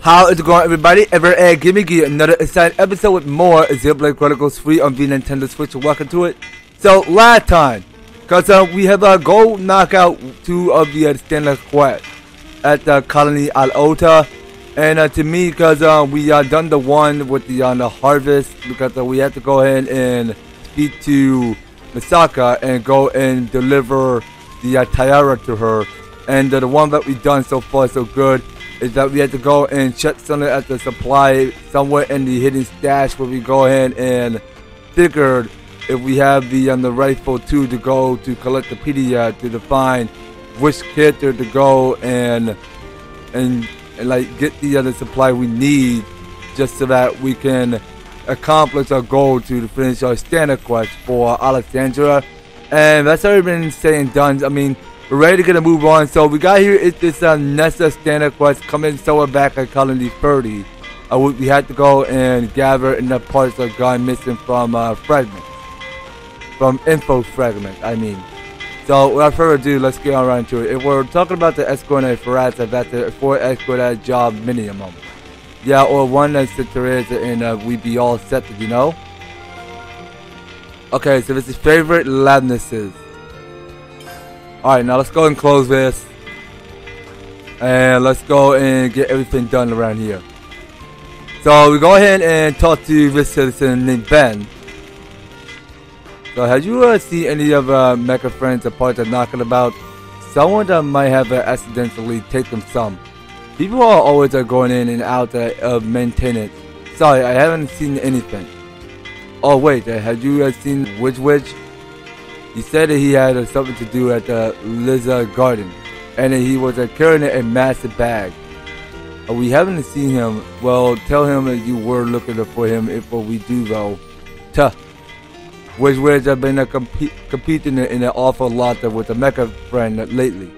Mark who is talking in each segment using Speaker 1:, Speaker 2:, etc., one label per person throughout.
Speaker 1: How is it going, everybody? Give me another exciting episode with more Xenoblade Chronicles free on the Nintendo Switch. Welcome to it. So last time, cause we have a go knock out 2 of the standard quests at the colony Al-Ota, and to me, cause we done the one with the harvest, because we had to go ahead and speak to Misaka and go and deliver the tiara to her, and the one that we done so far so good is that we had to go and check something at the supply somewhere in the hidden stash, where we go ahead and figured if we have the rifle to go to collect the PDF to define which character to go and like get the other supply we need, just so that we can accomplish our goal to finish our standard quest for Alexandria. And that's already been said and done. I mean, we're ready to move on. So we got here is this Nessa standard quest coming somewhere back at colony 30. We had to go and gather enough parts that gone missing from fragments, from info fragments, I mean. So without further ado, let's get on right into it. If we're talking about the escort for that's the 4 escort job minimum. Yeah, or one that's there is, and we be all set, you know. Okay, so this is favorite loudnesses. Alright, now let's go and close this. And let's go and get everything done around here. So we go ahead and talk to this citizen named Ben. So have you seen any of Mechafriend's parts are knocking about? Someone that might have accidentally taken some. People are always going in and out of maintenance. Sorry, I haven't seen anything. Oh wait, have you seen Widgewidge? He said that he had something to do at the Lizard Garden, and that he was carrying a massive bag. We haven't seen him. Well, tell him that you were looking for him if we do though. Tuh. Widgewidge have been competing in an awful lot with the Mechafriend lately.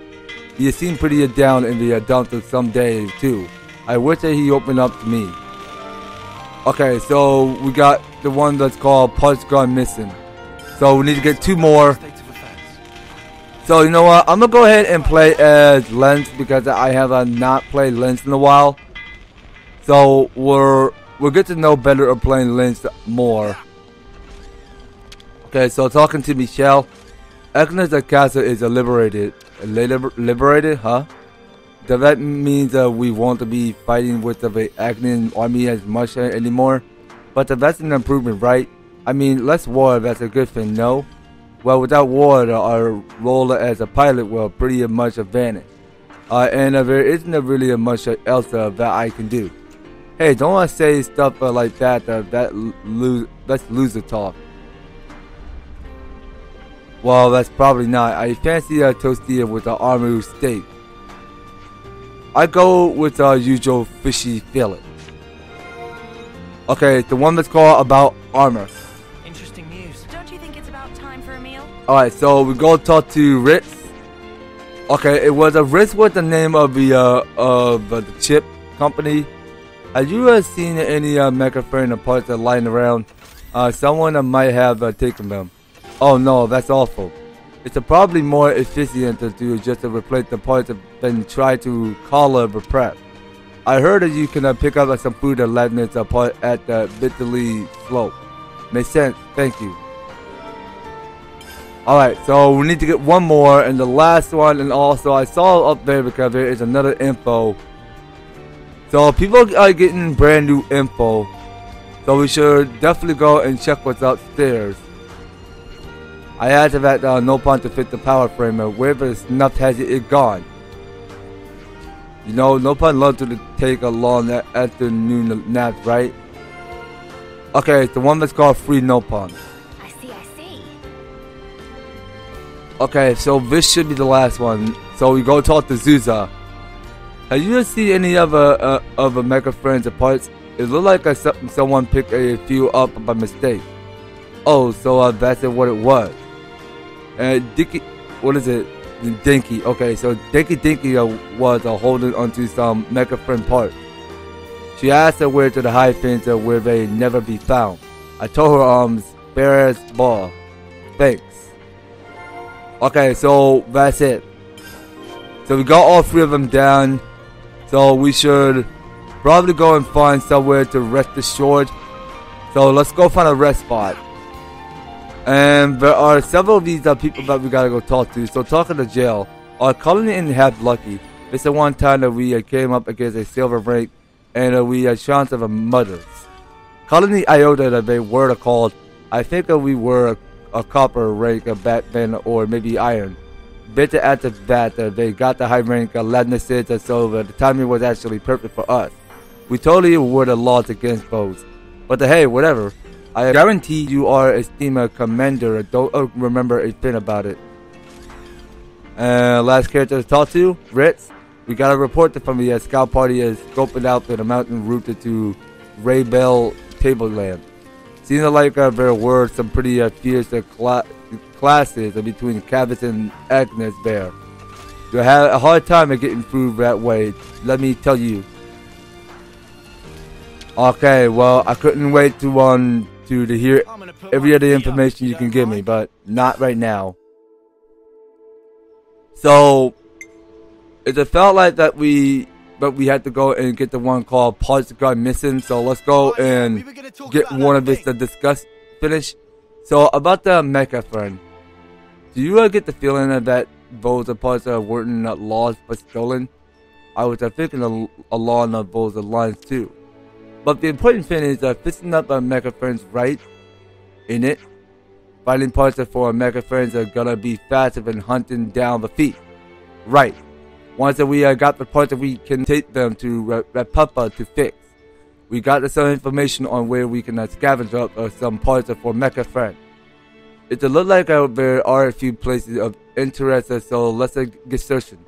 Speaker 1: He seemed pretty down in the dumps some days too. I wish that he opened up to me. Okay, so we got the one that's called Parts Gone Missing. So we need to get 2 more. So you know what? I'm gonna go ahead and play as Lens, because I have not played Lens in a while. So we'll get to know better of playing Lens more. Okay, so talking to Michelle, Agnes Castle is liberated. Liberated, huh? Does that mean that we won't be fighting with the Agnes army as much anymore? But that's an improvement, right? I mean, less war, that's a good thing, no? Well, without war, our role as a pilot will pretty much vanish. And there isn't really much else that I can do. Hey, don't want to say stuff like that. That's loser talk. Well, that's probably not. I fancy a toasty with the armored steak. I go with our usual fishy fillet. Okay, the one that's called about armor.
Speaker 2: Interesting news. Don't you think it's about time for a meal?
Speaker 1: Alright, so we go talk to Ritz. Okay, it was Ritz with the name of the chip company. Have you seen any Mechafriend parts that lying around? Someone might have taken them. Oh no, that's awful. It's probably more efficient to do just to replace the parts than try to color the prep. I heard that you can pick up some food at Ladness apart at the Bitterly Slope. Makes sense, thank you. Alright, so we need to get 1 more, and the last one, and also I saw up there because there is another info. So people are getting brand new info, so we should definitely go and check what's upstairs. I added that Nopon to fit the power frame, and where the snuff has it gone. You know, Nopon loves to take a long afternoon nap, right? Okay, it's the one that's called Free Nopon.
Speaker 3: I see.
Speaker 1: Okay, so this should be the last one. So we go talk to Zuza. Have you seen any other Mechafriend's parts? It looked like someone picked a few up by mistake. Oh, so that's what it was. Dinky, what is it? Dinky. Okay, so DinkiDinki was holding onto some Mechafriend parts. She asked her where to the high fence where they never be found. I told her bare as ball. Thanks. Okay, so that's it. So we got all 3 of them down. So we should probably go and find somewhere to rest assured. So let's go find a rest spot. And there are several of these people that we gotta go talk to. So talking to jail. Our colony ain't half lucky. It's the one time that we came up against a silver rank and we had chance of a murders. Colony Iota that they were called. I think that we were a copper rank, a Batman, or maybe iron. Better after that, they got the high rank, Ladness, so the timing was actually perfect for us. We totally would have lost against those. But hey, whatever. I guarantee you are a steamer commander. Don't remember a thing about it. Last character to talk to, Ritz. We got a report from the scout party is scoping out the mountain route to Raybell Tableland. Seems like there were some pretty fierce classes between Cavis and Agnes there. You had a hard time of getting through that way, let me tell you. Okay, well, I couldn't wait to hear every other information you can give me, but not right now. So it felt like that we had to go and get the one called Parts Gone Missing. So let's go and get one of this to discuss finish. So about the Mechafriend, do you get the feeling that those parts weren't not lost but stolen? I was thinking along those lines too. But the important thing is fixing up Mechafriend's right in it. Finding parts for Mechafriends are gonna be faster than hunting down the thief. Right. Once that we got the parts that we can take them to Papa to fix. We got some information on where we can scavenge up some parts for Mechafriend. It looks like there are a few places of interest, so let's get searching.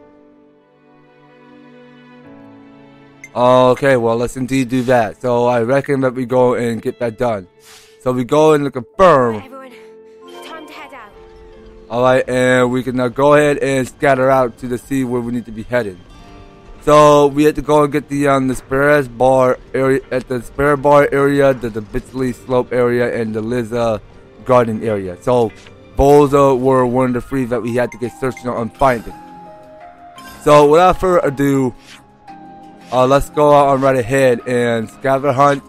Speaker 1: Okay, well, let's indeed do that. So I reckon that we go and get that done. So we go and confirm.
Speaker 2: Everyone, time to head out.
Speaker 1: Alright, and we can go ahead and scatter out to the sea where we need to be headed. So we had to go and get the Spare Bar area, at the Spare Bar area, the Bitsley Slope area, and the Liza Garden area. So those were one of the three that we had to get searching on finding. So without further ado, let's go on right ahead and scavenger hunt.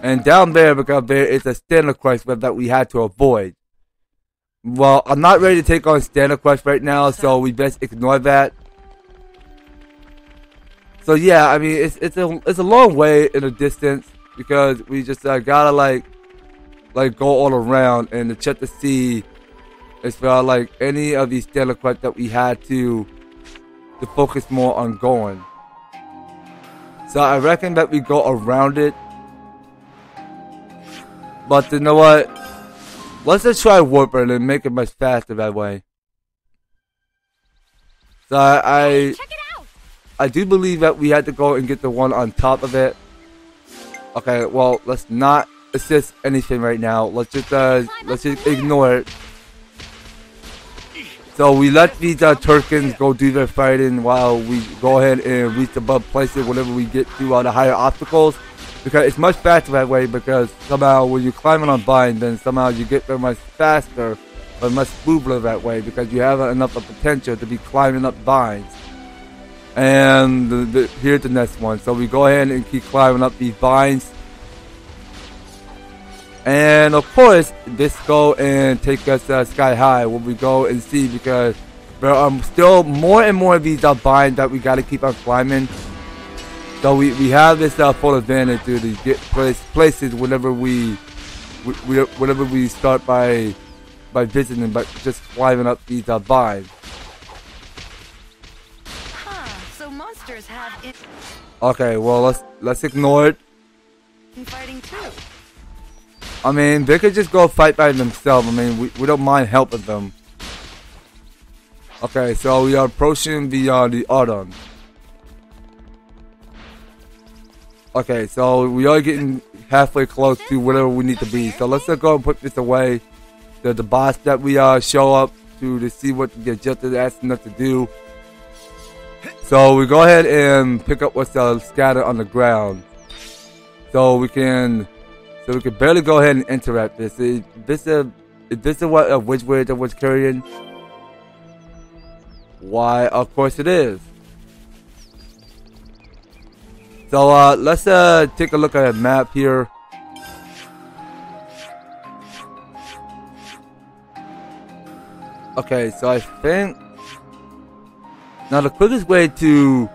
Speaker 1: And down there, because there is a standard quest that we had to avoid. Well, I'm not ready to take on standard quest right now, so we best ignore that. So yeah, I mean it's a long way in the distance because we just gotta like go all around and to check to see if like any of these standard quests that we had to focus more on going. So I reckon that we go around it. But you know what? Let's just try warper and make it much faster that way. So I do believe that we had to go and get the one on top of it. Okay, well, let's not assist anything right now. Let's just ignore it. So we let these Turkins go do their fighting while we go ahead and reach above places whenever we get to the higher obstacles. Because it's much faster that way, because somehow when you're climbing on vines, then somehow you get there much faster, but much smoother that way, because you have enough of potential to be climbing up vines. And here's the next one. So we go ahead and keep climbing up these vines. And of course, this go and take us sky high when we go and see, because there are still more and more of these vines that we got to keep on climbing. So we have this full advantage to get places whenever we start by visiting, but just climbing up these vines.
Speaker 2: So monsters have it.
Speaker 1: Okay, well let's ignore it.
Speaker 2: Fighting too.
Speaker 1: I mean, they could just go fight by themselves. I mean, we don't mind helping them. Okay, so we are approaching the Autumn. Okay, so we are getting halfway close to whatever we need to be. So let's go and put this away. The boss that we show up to see what the objective is asking us to do. So we go ahead and pick up what's scattered on the ground. So we can barely go ahead and interact this. Is this what a Widgewidge was carrying? Why, of course it is. So let's take a look at a map here. Okay, so I think now the quickest way to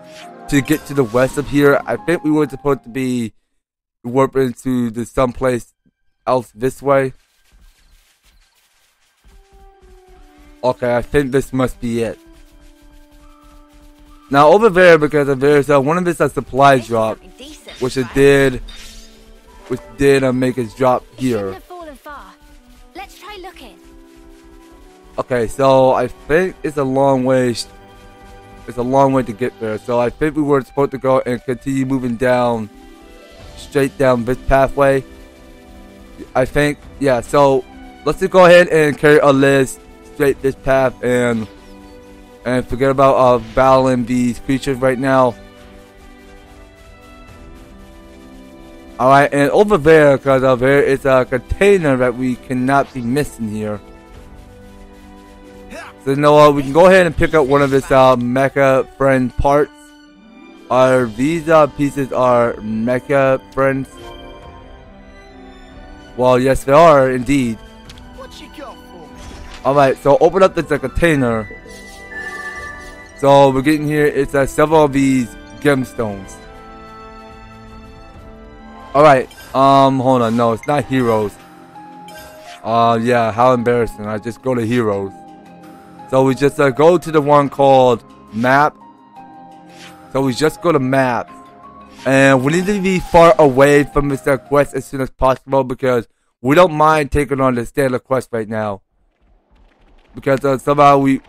Speaker 1: get to the west of here, I think we were supposed to be warping to the someplace else this way. Okay, I think this must be it. Now over there, because there's one of this a supply drop, which it did make its drop here.
Speaker 2: Let's try looking.
Speaker 1: Okay, so I think it's a long way. It's a long way to get there. So I think we were supposed to go and continue moving down, straight down this pathway. I think, yeah. So let's just go ahead and carry our list straight this path and forget about battling these creatures right now. All right, and over there, because there is a container that we cannot be missing here. So you know what, we can go ahead and pick up one of this Mechafriend parts. Are these pieces are Mechafriends? Well, yes, they are indeed. Alright, so open up this container. So we're getting here, it's several of these gemstones. Alright, hold on, no, it's not heroes. Yeah, how embarrassing, I just go to heroes. So we just go to the one called map. So we just go to map. And we need to be far away from this quest as soon as possible, because we don't mind taking on the standard quest right now. Because somehow we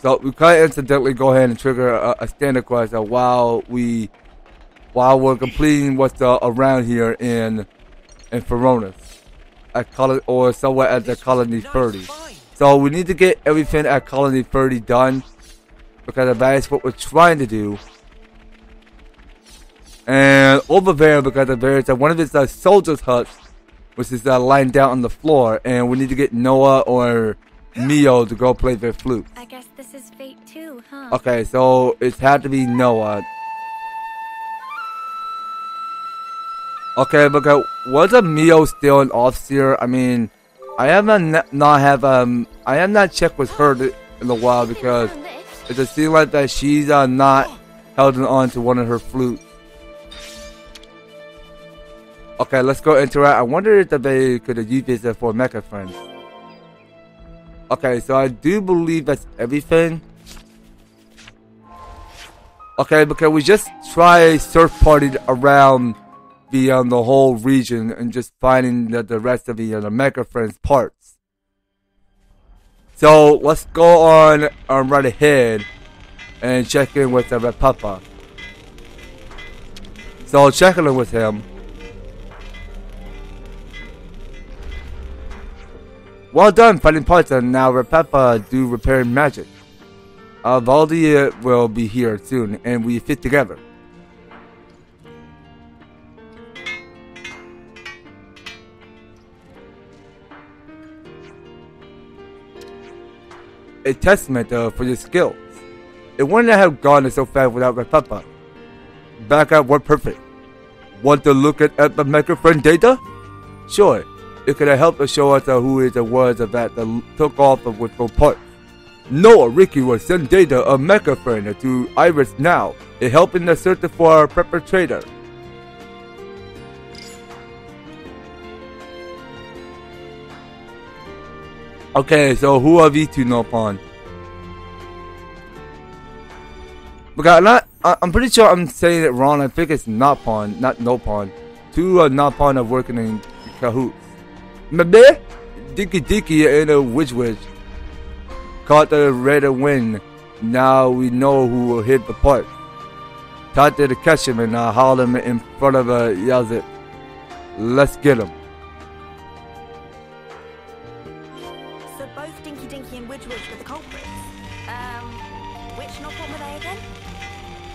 Speaker 1: kind of incidentally go ahead and trigger a standard quest while we're completing what's around here in Feronis, or somewhere at the Colony 30. So we need to get everything at Colony 30 done, because that is what we're trying to do. And over there, because there's one of these soldiers' huts, which is lying down on the floor, and we need to get Noah or Mio to go play their flute.
Speaker 2: I guess this is fate too, huh? Okay,
Speaker 1: so it had to be Noah. Okay, because was Mio still an officer? I mean, I have not checked with her in a while, because it just seems like that she's not holding on to one of her flutes. Okay, let's go interact. I wonder if they could have used this for Mechafriend. Okay, so I do believe that's everything. Okay, because we just try surf partied around the whole region and just finding the rest of the Mechafriend's parts. So let's go on right ahead and check in with the Papa. So checking in with him. Well done finding parts, and now Repapa do repair magic. Valdi will be here soon, and we fit together. A testament for your skills. It wouldn't have gone so fast without Repapa. Backup worked perfect. Want to look at the Mechafriend data? Sure. It could have helped us show us who it was that took off with both parts. Noah Ricky will send data of Mechafriend to Iris now. It helping the search for our perpetrator. Okay, so who are these two Nopon? Because I'm pretty sure I'm saying it wrong. I think it's Nopon, not Nopon. Two Nopon are working in cahoots. Maybe DinkiDinki and a Widgewidge caught the red win. Now we know who will hit the part. Taught to catch him and haul him in front of Yazit. Let's get him.
Speaker 2: So both DinkiDinki and Widgewidge were the culprits. Which Nopon were they again?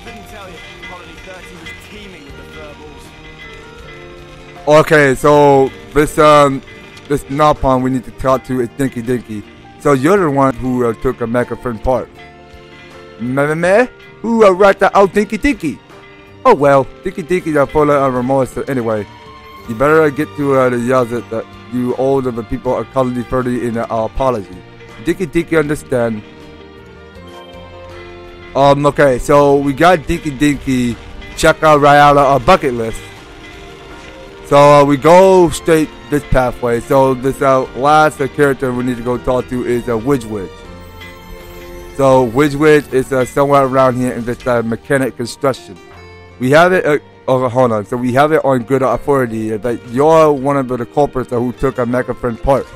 Speaker 3: Couldn't tell you. Colony 30 was teeming with the verbals.
Speaker 1: Okay, so this Nopon we need to talk to is DinkiDinki. So you're the one who took a Mechafriend part. Meh? Who wrote out DinkiDinki? Oh well, DinkiDinki are full of remorse. So anyway, you better get to the yells that you owe the people of Colony 30 in our apology. DinkiDinki understand. Okay, so we got DinkiDinki check out right out of our bucket list. So we go straight this pathway. So this last character we need to go talk to is Widgewidge. So Widgewidge is somewhere around here in this mechanic construction. We have it. Hold on. So we have it on good authority that you're one of the culprits who took a Mechafriend parts.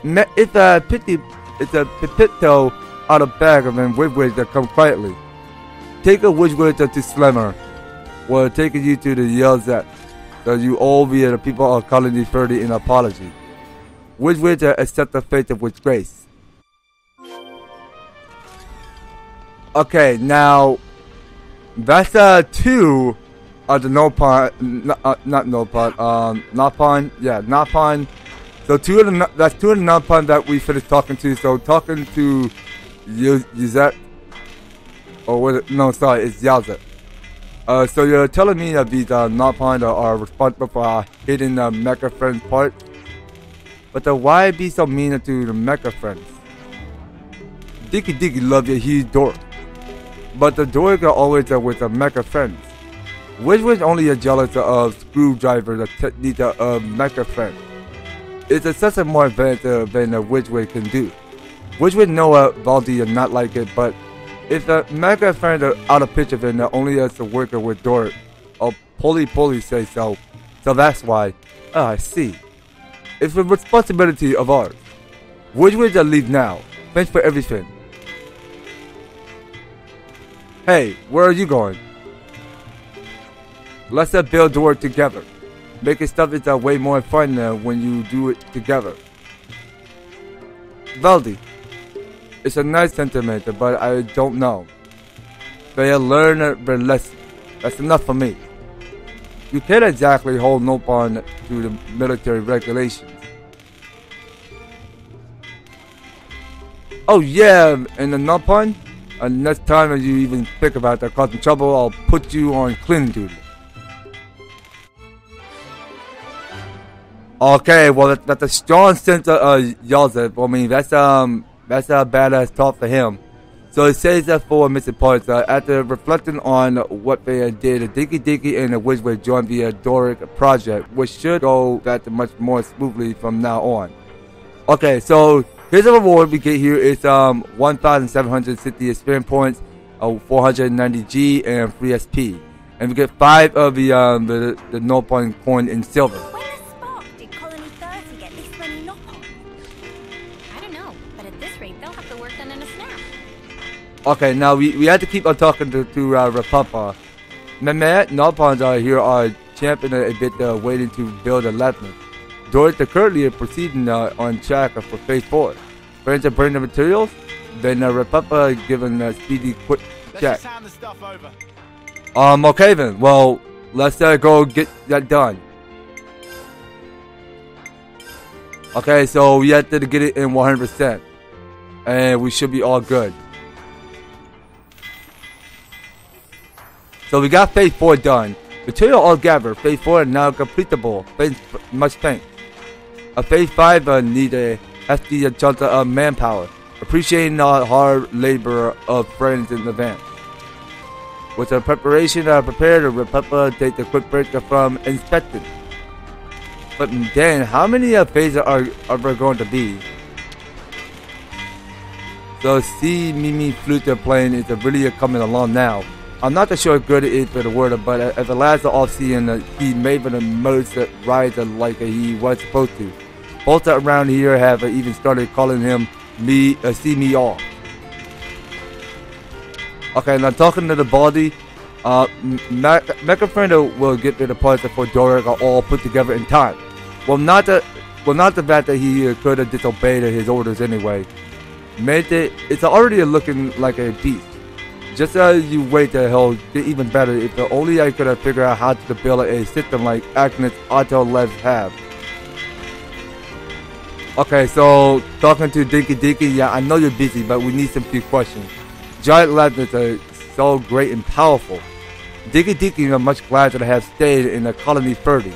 Speaker 1: It's a pipito out of bag of them Widgewidge that come quietly. Take a Widgewidge to Slimmer. We're taking you to the yells that. So you owe via the people of Colony 30 in apology. Widgewidge accept the fate of with grace. Okay, now that's 2 of the Nopon, not Nopon, Nopon, yeah, Nopon. So that's 2 of the Nopon that we finished talking to. So talking to Yuzet, or was it? No, sorry, it's Yazet. So you're telling me that these Nopon are responsible for hitting the Mechafriend part? But why be so mean to the Mechafriends? DinkiDinki love your huge dork. But the dork are always with the Mechafriends. Widgewidge only a jealous of screwdriver the technique of Mechafriend. It's such a more advanced than a Widgewidge can do. Widgewidge know Baldi and not like it, but if the Mechafriend are out of picture, then only as a worker with Dork, or Pulipuli say so. So that's why. I see. It's a responsibility of ours. Widgewidge leave now. Thanks for everything. Hey, where are you going? Let's build the work together. Making stuff is way more fun when you do it together. Baldi. It's a nice sentiment, but I don't know. They learn their lesson. That's enough for me. You can't exactly hold Nopon to the military regulations. Oh yeah, and the Nopon? Next time you even think about that causing trouble, I'll put you on cleaning duty. Okay, well that's a strong sense of Yazet. I mean that's a badass talk for him. So it says that for missing parts, after reflecting on what they did, DinkiDinki and the Widgewidge joined the Doric project, which should go that much more smoothly from now on. Okay, so here's a reward we get here. It's 1,760 experience points, 490 G, and 3 SP, and we get 5 of the Nopon coin in silver. Okay, now we have to keep on talking to Rapapa. Mehmet, Nopons here are champion a bit waiting to build a Labyrinth. Doors are currently proceeding on track for phase 4. Friends to burn the materials, then Rapapa given a speedy quick check.
Speaker 3: Let's just hand the stuff over.
Speaker 1: Okay then, well, let's go get that done. Okay, so we have to get it in 100%. And we should be all good. So we got phase 4 done. Material all gathered. Phase 4 now completable. Much thanks. Phase 5 need a hefty chunk of manpower. Appreciating the hard labor of friends in advance. With the preparation prepared, Republic take the quick break from inspecting. But then, how many phases are there going to be? So see Mimi Flute playing is really coming along now. I'm not too sure how good it is for the word, but at the last off-season, he made the most rides like he was supposed to. Both around here have even started calling him see me off. Okay, now talking to the body, Mechafriend will get the parts for Doric are all put together in time. Well, not the fact that he could have disobeyed his orders anyway. It's already looking like a beast. Just as you wait till he'll get even better if only I could have figured out how to build a system like Agnes Auto Levs have. Okay, so talking to DinkiDinki, yeah, I know you're busy, but we need some few questions. Giant Labs are so great and powerful. DinkiDinki are much glad to have stayed in the Colony 30.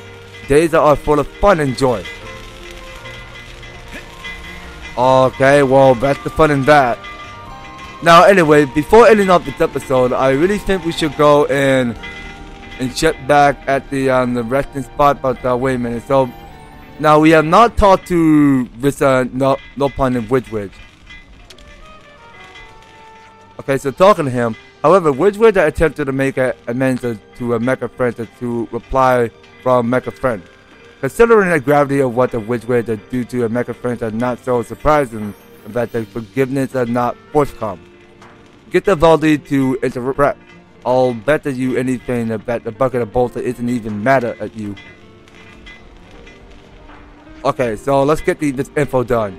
Speaker 1: Days are full of fun and joy. Okay, well, that's the fun in that. Now, anyway, before ending off this episode, I really think we should go and check back at the resting spot. But wait a minute. So now we have not talked to this Nopon and Widgewidge. Okay, so talking to him. However, Widgewidge attempted to make amends to a Mechafriend to reply from Mechafriend. Considering the gravity of what the Widgewidge do to a Mechafriend are not so surprising that the forgiveness are not forthcoming. Get the Valdi to interrupt. I'll bet you anything that the bucket of bolts isn't even mad at you. Okay, so let's get this info done.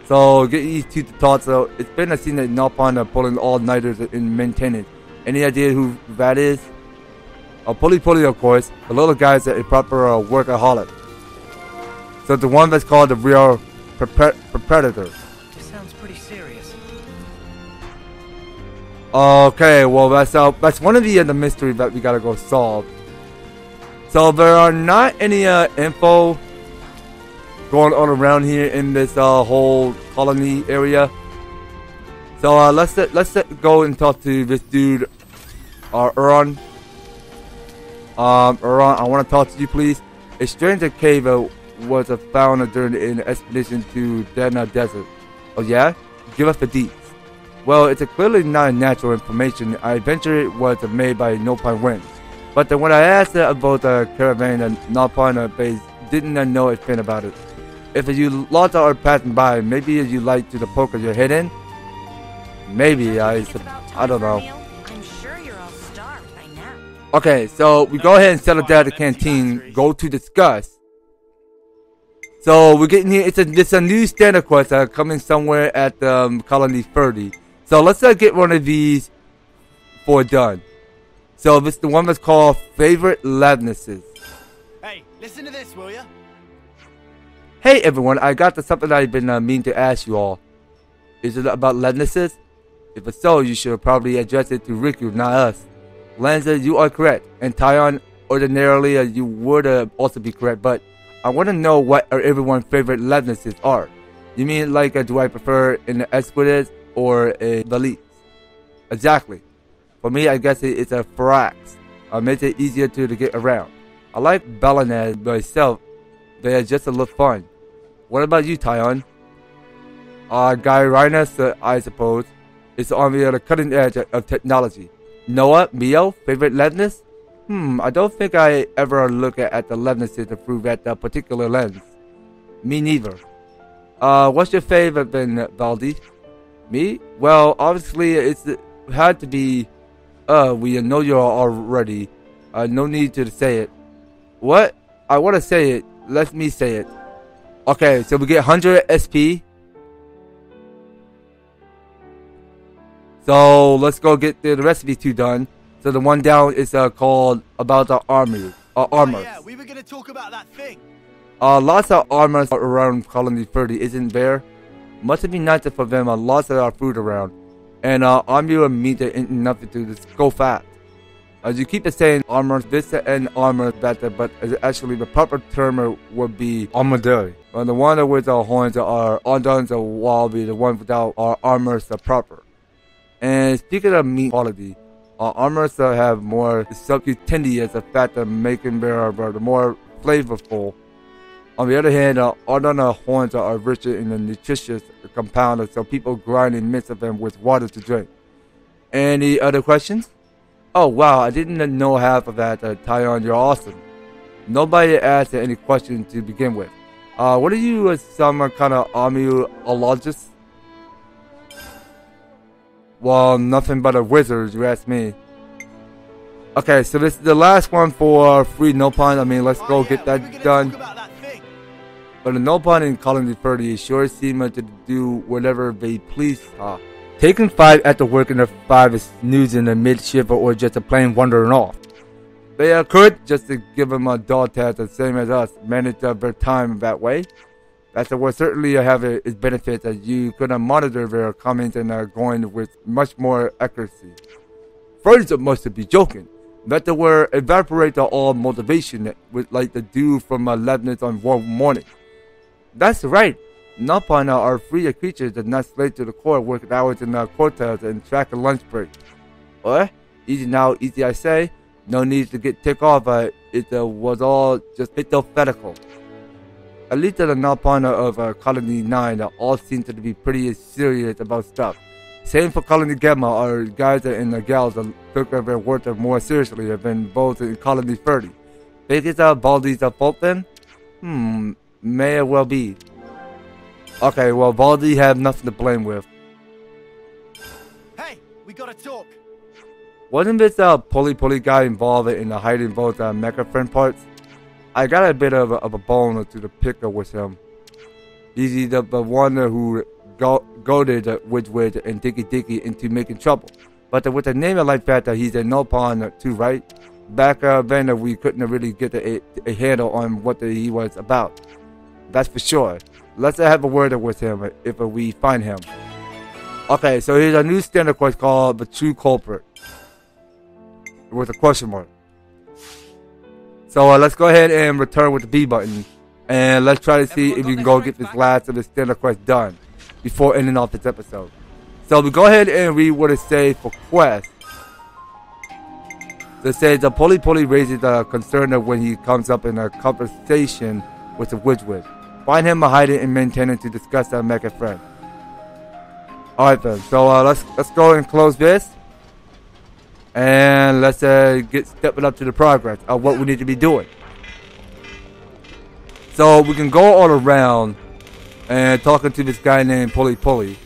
Speaker 1: So get these two to talk. So it's been a scene that Nopon are pulling all-nighters in maintenance. Any idea who that is? Pulipuli, of course. The little guy's a proper workaholic. So the one that's called the real predator.
Speaker 3: This sounds pretty serious.
Speaker 1: Okay, well that's one of the mysteries that we gotta go solve. So there are not any info going on around here in this whole colony area. So let's go and talk to this dude, Uron. Uron, I want to talk to you, please. A stranger cave was found during an expedition to Dana Desert. Oh yeah? Give us the deets. Well, it's clearly not natural information. I venture it was made by Nopon winds. But when I asked about the caravan, Nopon base didn't know a thing about it. If you lots are passing by, maybe you like to poke your head in? Maybe, I don't know.
Speaker 2: I'm sure you're all starved by now.
Speaker 1: Okay, so we go ahead and settle down at the canteen, go to discuss. So we're getting here, it's a new standard quest coming somewhere at Colony 30. So let's get one of these for done. So this is the one that's called Favorite Lavnesses.
Speaker 3: Hey, listen to this, will ya?
Speaker 1: Hey everyone, I got to something I've been meaning to ask you all. Is it about Lavnesses? If it's so, you should probably address it to Riku, not us. Lanza, you are correct, and Tyon, ordinarily you would also be correct, but I want to know what everyone's favorite Lavnesses are. You mean like do I prefer an Esquides or a Valise? Exactly. For me, I guess it's a Farax. Makes it easier to get around. I like Balinaz myself. They are just a little fun. What about you, Tyon? Gyrhinus, I suppose, is on the cutting edge of technology. Noah, Mio, favorite Lavness? I don't think I ever look at the Lavnesses through that particular lens. Me neither. What's your favorite then, Valdi? Me? Well, obviously it's had to be. We know you already. No need to say it. What? I want to say it. Let me say it. Okay, so we get 100 SP. So let's go get the rest of these two done. So the one down is called about the armor.
Speaker 3: Oh, yeah, we were gonna talk about that thing.
Speaker 1: Lots of armors around Colony 30, isn't there? Must be nice for them. Lots of our food around, and armor meat ain't nothing to just go fast. You keep saying armor this and armor that, but actually the proper term would be armadillo. The one with the horns are undone, while the one without our armors are proper. And speaking of meat quality, armors have more subcutaneous effect of making them more flavorful. On the other hand, undone horns are richer in the nutritious compound, so people grind and mix them with water to drink. Any other questions? Oh wow, I didn't know half of that, Tyon, you're awesome. Nobody asked any questions to begin with. What are you, some kind of archaeologist? Well, nothing but a wizard, you ask me. Okay, so this is the last one for free Nopon. I mean, let's go get that done. But the Nopon in Colony 30 sure seem to do whatever they please. Taking 5 after working the 5 is snoozing a mid-shift or just a plain wandering off. They could, just to give them a dog test the same as us, manage their time that way. That will certainly have its benefit that you could monitor their comments and going with much more accuracy. Friends must be joking. That will evaporate all motivation with like the dew from Lebanon's on warm morning. That's right. Nopon are free creatures that not slave to the core, working hours in quarters and track a lunch break. What? Easy now, easy I say. No need to get ticked off. It was all just hypothetical. At least the Nopon of Colony 9 all seem to be pretty serious about stuff. Same for Colony Gamma, our guys and the gals took their work more seriously than both in Colony 30. Think it's Baldi's fault then? May well be. Okay, well, Baldi have nothing to blame with.
Speaker 3: Hey, we gotta talk.
Speaker 1: Wasn't this Pulipuli guy involved in hiding both Mechafriend parts? I got a bit of a bone to the picker with him. He's the one who goaded Widgewidge and DinkiDinki into making trouble. But with a name like that, he's a Nopon too, right? Back then, we couldn't really get a handle on what he was about. That's for sure. Let's have a word with him if we find him. Okay, so here's a new standard quest called the True Culprit. With a question mark. So let's go ahead and return with the B button. And let's try to see if we can go get this last of the standard quest done before ending off this episode. So we go ahead and read what it says for quest. It says the Pulipuli raises a concern of when he comes up in a conversation with the Widgewidge. Find him hiding and maintaining to discuss that Mechafriend. Alright then, so let's go and close this. And let's get stepping up to the progress of what we need to be doing. So we can go all around and talking to this guy named Pulipuli.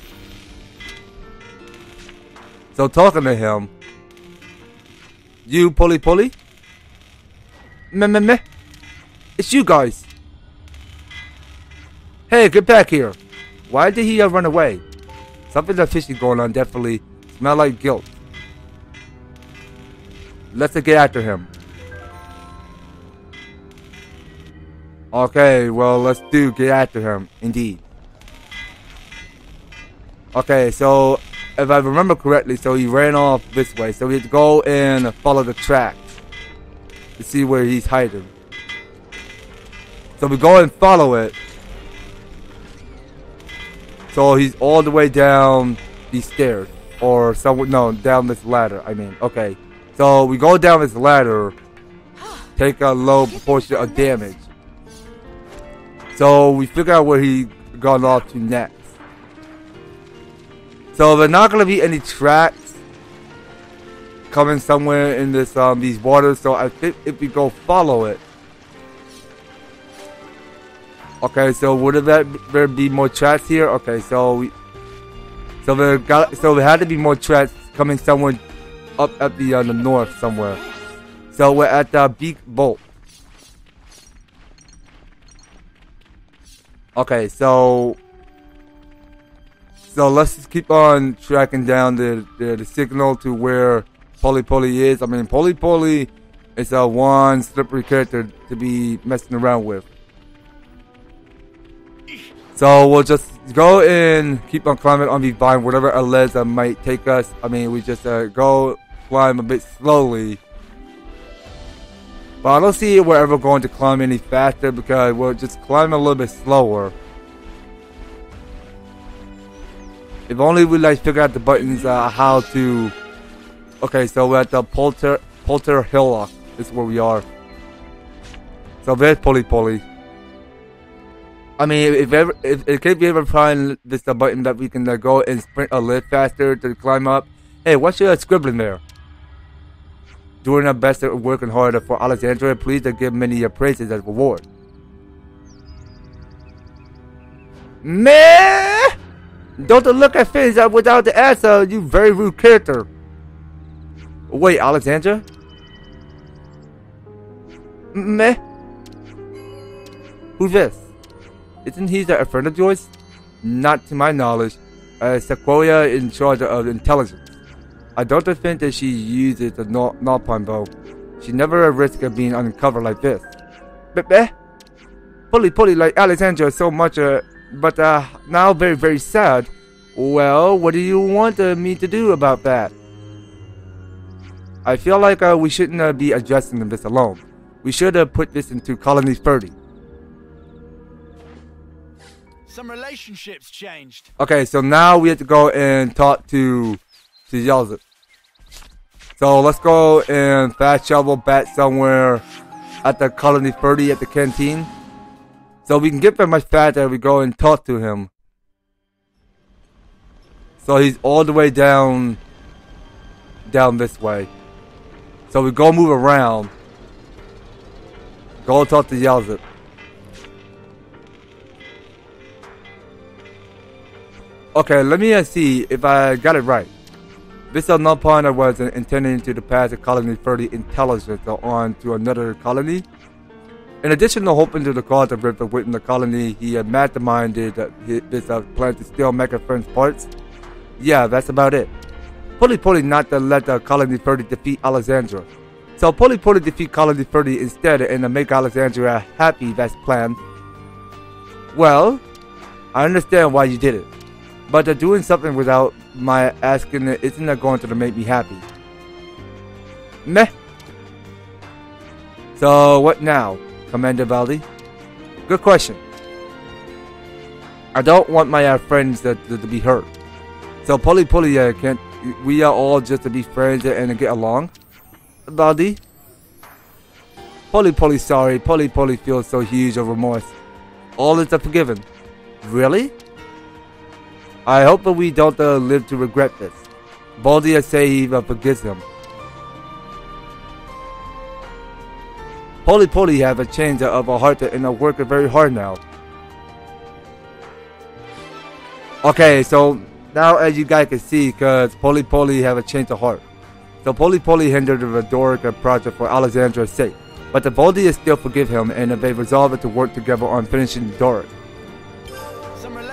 Speaker 1: So talking to him. You Pulipuli? Meh. It's you guys. Hey, get back here. Why did he run away? Something fishy going on, definitely. Smell like guilt. Let's get after him. Okay, well, let's get after him, indeed. Okay, so if I remember correctly, so he ran off this way. So we have to go and follow the tracks to see where he's hiding. So we go and follow it. So he's all the way down these stairs. Or somewhere, no, down this ladder, I mean. Okay. So we go down this ladder, take a low proportion of damage. So we figure out where he gone off to next. So there's not gonna be any tracks coming somewhere in this these waters. So I think if we go follow it. Okay, so would there be more tracks here? Okay, so there had to be more tracks coming somewhere up at the north somewhere. So we're at the Beak Bolt. Okay, so let's just keep on tracking down the signal to where Pulipuli is. I mean, Pulipuli is a one slippery character to be messing around with. So we'll just go and keep on climbing on these vines, whatever a ledge that might take us. I mean, we just go climb a bit slowly. But I don't see we're ever going to climb any faster because we'll just climb a little bit slower. If only we like figure out the buttons how to. Okay, so we're at the Polter Hillock. This is where we are. So there's Pulipuli. I mean, if can't we ever find this button that we can go and sprint a little faster to climb up? Hey, what's your scribbling there? Doing our best and working harder for Alexandria. Please give many praises as reward. Meh! Don't look at things without the answer, you very rude character. Wait, Alexandra? Meh? Who's this? Isn't he a friend of yours? Not to my knowledge. Sequoia in charge of intelligence. I don't think that she uses the Nopon bow. She never risked being uncovered like this. Pulipuli like Alexandra so much, but now very, very sad. Well, what do you want me to do about that? I feel like we shouldn't be addressing this alone. We should have put this into Colony 30.
Speaker 3: Some relationships changed.
Speaker 1: Okay, so now we have to go and talk to Yelza. So let's go and fast travel back somewhere at the Colony 30 at the canteen. So we can get there much faster if we go and talk to him. So he's all the way down this way. So we go move around. Go talk to Yelza. Okay, let me see if I got it right. This Nopon was intending to pass the Colony 30 intelligence on to another colony. In addition to hoping to the cause of rift within the colony, he had masterminded this plan to steal Mechafriend's parts. Yeah, that's about it. Pulipuli not to let the Colony 30 defeat Alexandria. So Pulipuli defeat Colony 30 instead and make Alexandria happy, that's planned. Well, I understand why you did it. But doing something without my asking it isn't going to make me happy. Meh. So what now, Commander Valdi? Good question. I don't want my friends to be hurt. So Pulipuli can't. We are all just to be friends and get along. Valdi. Pulipuli sorry. Pulipuli feels so huge of remorse. All is forgiven. Really? I hope that we don't live to regret this. Baldi say he forgives him. Pulipuli have a change of a heart and work very hard now. Okay, so now as you guys can see, because Pulipuli have a change of heart. So Pulipuli hindered the Doric project for Alexandra's sake. But the Baldi still forgive him and they resolve to work together on finishing Doric.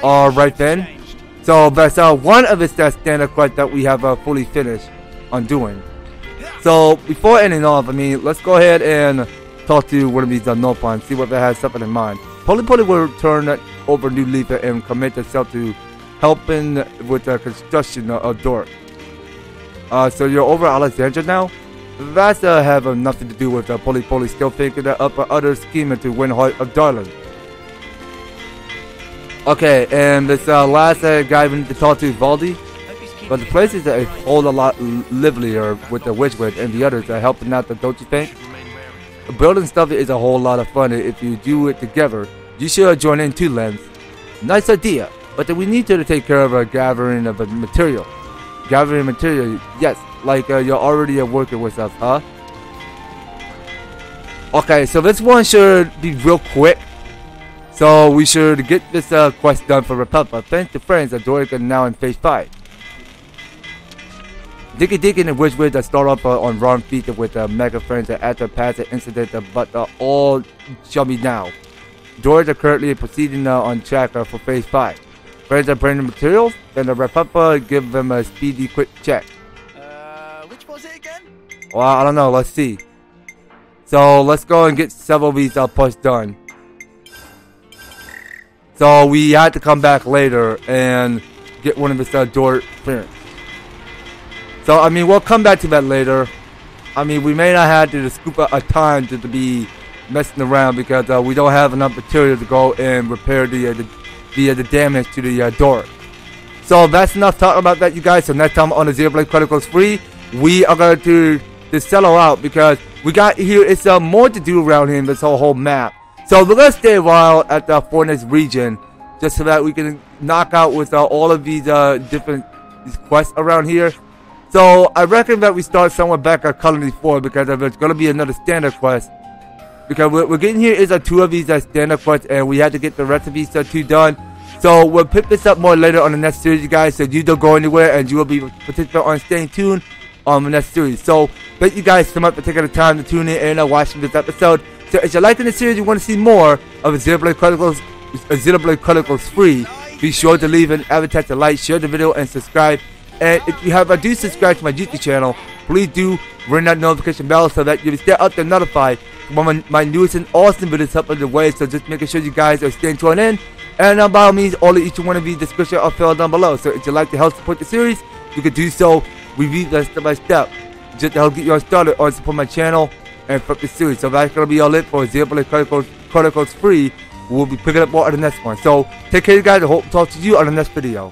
Speaker 1: Alright then. So that's one of its standard quests that we have fully finished on doing. So before ending off, let's go ahead and talk to one of these Nopon, see what they have something in mind. Pulipuli will turn over new leaf and commit itself to helping with the construction of Doric. So you're over Alexandria now? That's have nothing to do with Pulipuli still thinking up other scheming to win heart of Darling. Okay, and this last guy we need to talk to is Valdi. But the place is a whole lot livelier with the Widgewidge and the others helping out, don't you think? Building stuff is a whole lot of fun if you do it together. You should join in too, Lens. Nice idea, but we need to take care of gathering of material. Gathering material, yes, like you're already working with us, huh? Okay, so this one should be real quick. So we should get this quest done for Republic. Thanks to friends, Doric are now in phase 5. DinkiDinki and Widgewidge start up on wrong feet with Mechafriend after past incident, but all chummy now. Doric are currently proceeding on track for phase 5. Friends are bringing materials, and the Republic give them a speedy quick check.
Speaker 3: Which was it again?
Speaker 1: Well, I don't know, let's see. So let's go and get several of these push done. So we had to come back later and get one of his Doric clearance. So we'll come back to that later. We may not have to scoop a time to be messing around because we don't have enough material to go and repair the damage to the Doric. So that's enough talking about that, you guys. So next time on the Xenoblade Chronicles 3, we are going to settle out because we got here. It's more to do around here in this whole map. So we're going to stay a while at the Fortnite region just so that we can knock out with all of these different quests around here. So I reckon that we start somewhere back at Colony 4 because there's going to be another standard quest. Because we're getting here is 2 of these standard quests and we had to get the rest of these 2 done. So we'll pick this up more later on the next series, you guys. So you don't go anywhere and you will be participating on staying tuned on the next series. So thank you guys so much for taking the time to tune in and watching this episode. So if you're liking the series, you want to see more of Xenoblade Chronicles 3, be sure to leave an avatar, like, share the video, and subscribe. And if you do subscribe to my YouTube channel, please do ring that notification bell so that you'll stay up there notified when my newest and awesome videos up on the way. So just making sure you guys are staying tuned in. And by all means, all of each one of these description are filled down below. So if you'd like to help support the series, you can do so. We read that step by step. just to help get you all started or support my channel and for the series. So that's gonna be all it for Xenoblade Chronicles 3. We'll be picking up more on the next one. So take care, you guys. I hope to talk to you on the next video.